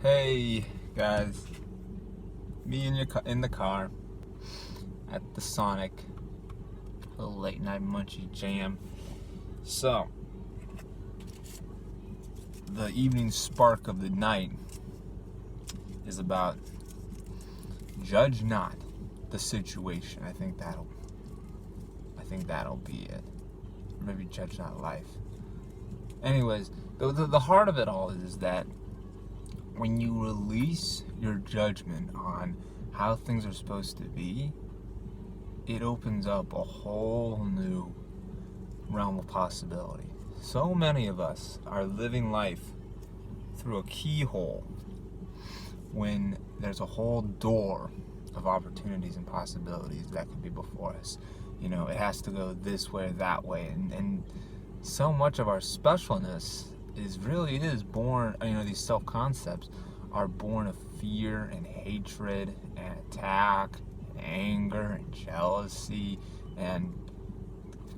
Hey guys, me in the car at the Sonic, a little late night munchie jam. So, the evening spark of the night is about judge not the situation. I think that'll be it. Maybe judge not life. Anyways, the heart of it all is that when you release your judgment on how things are supposed to be, it opens up a whole new realm of possibility. So many of us are living life through a keyhole when there's a whole door of opportunities and possibilities that could be before us. You know, it has to go this way or that way, and so much of our specialness is born, these self-concepts are born of fear and hatred and attack and anger and jealousy, and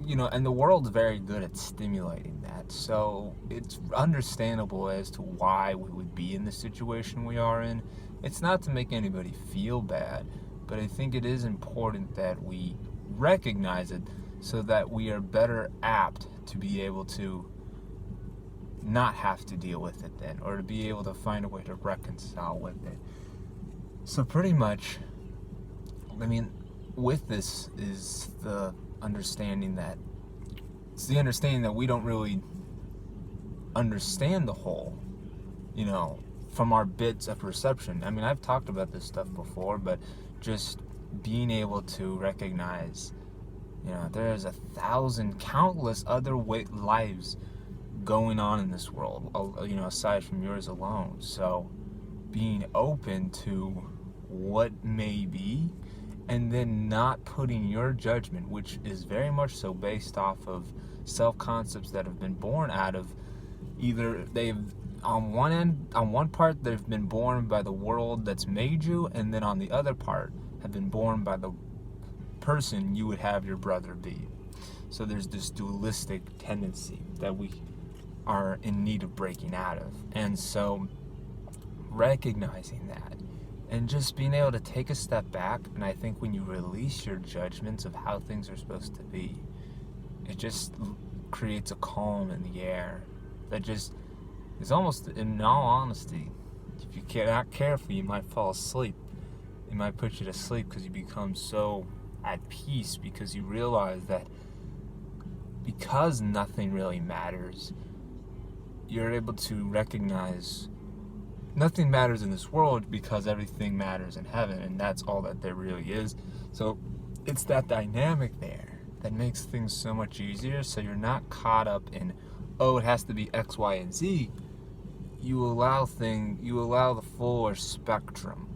and the world's very good at stimulating that. So it's understandable as to why we would be in the situation we are in. It's not to make anybody feel bad, but I think it is important that we recognize it so that we are better apt to be able to not have to deal with it then, or to be able to find a way to reconcile with it. So pretty much, with this is the understanding that we don't really understand the whole, from our bits of perception. I've talked about this stuff before, but just being able to recognize, there's 1,000 countless other lives going on in this world, aside from yours alone. So being open to what may be, and then not putting your judgment, which is very much so based off of self-concepts that have been born out of either on one part they've been born by the world that's made you, and then on the other part have been born by the person you would have your brother be. So there's this dualistic tendency that we are in need of breaking out of. And so recognizing that and just being able to take a step back, and I think when you release your judgments of how things are supposed to be, it just creates a calm in the air that just is almost, in all honesty, if you're not careful, you might fall asleep. It might put you to sleep because you become so at peace, because you realize that because nothing really matters, you're able to recognize nothing matters in this world because everything matters in heaven, and that's all that there really is. So it's that dynamic there that makes things so much easier. So you're not caught up in, it has to be X, Y, and Z. You allow the fuller spectrum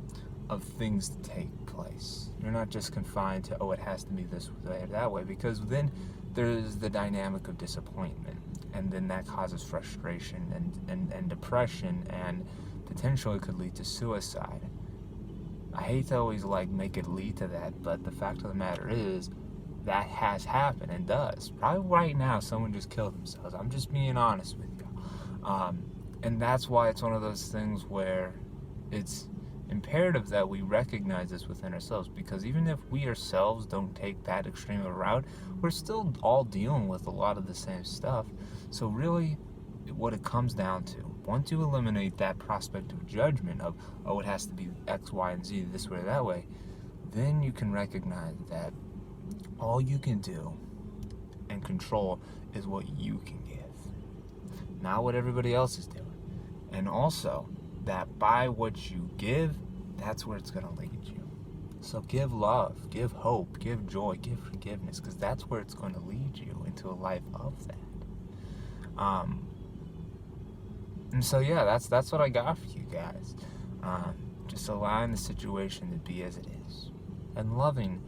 of things to take place. You're not just confined to, it has to be this way or that way, because then there's the dynamic of disappointment, and then that causes frustration and depression, and potentially could lead to suicide. I hate to always make it lead to that, but the fact of the matter is that has happened and does. Probably right now someone just killed themselves. I'm just being honest with you. And that's why it's one of those things where it's imperative that we recognize this within ourselves, because even if we ourselves don't take that extreme of a route, we're still all dealing with a lot of the same stuff. So really what it comes down to, once you eliminate that prospect of judgment of, it has to be X, Y, and Z, this way or that way, then you can recognize that all you can do and control is what you can give, not what everybody else is doing. And also that by what you give, that's where it's going to lead you. So give love, give hope, give joy, give forgiveness, because that's where it's going to lead you into a life of that. And so that's what I got for you guys. Just allowing the situation to be as it is, and loving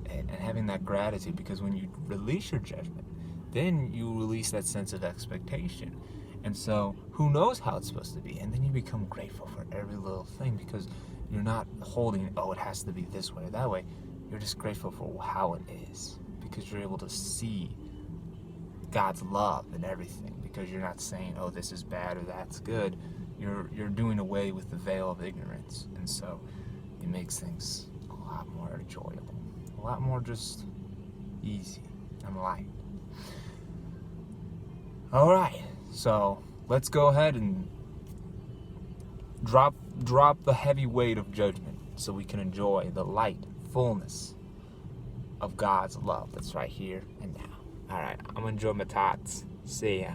it, and having that gratitude, because when you release your judgment, then you release that sense of expectation. And so who knows how it's supposed to be, and then you become grateful for every little thing, because you're not holding, it has to be this way or that way. You're just grateful for how it is, because you're able to see God's love in everything, because you're not saying, this is bad or that's good. you're doing away with the veil of ignorance, and so it makes things a lot more enjoyable, a lot more just easy and light. All right, so let's go ahead and drop the heavy weight of judgment so we can enjoy the light fullness of God's love that's right here and now. All right, I'm gonna enjoy my tots. See ya.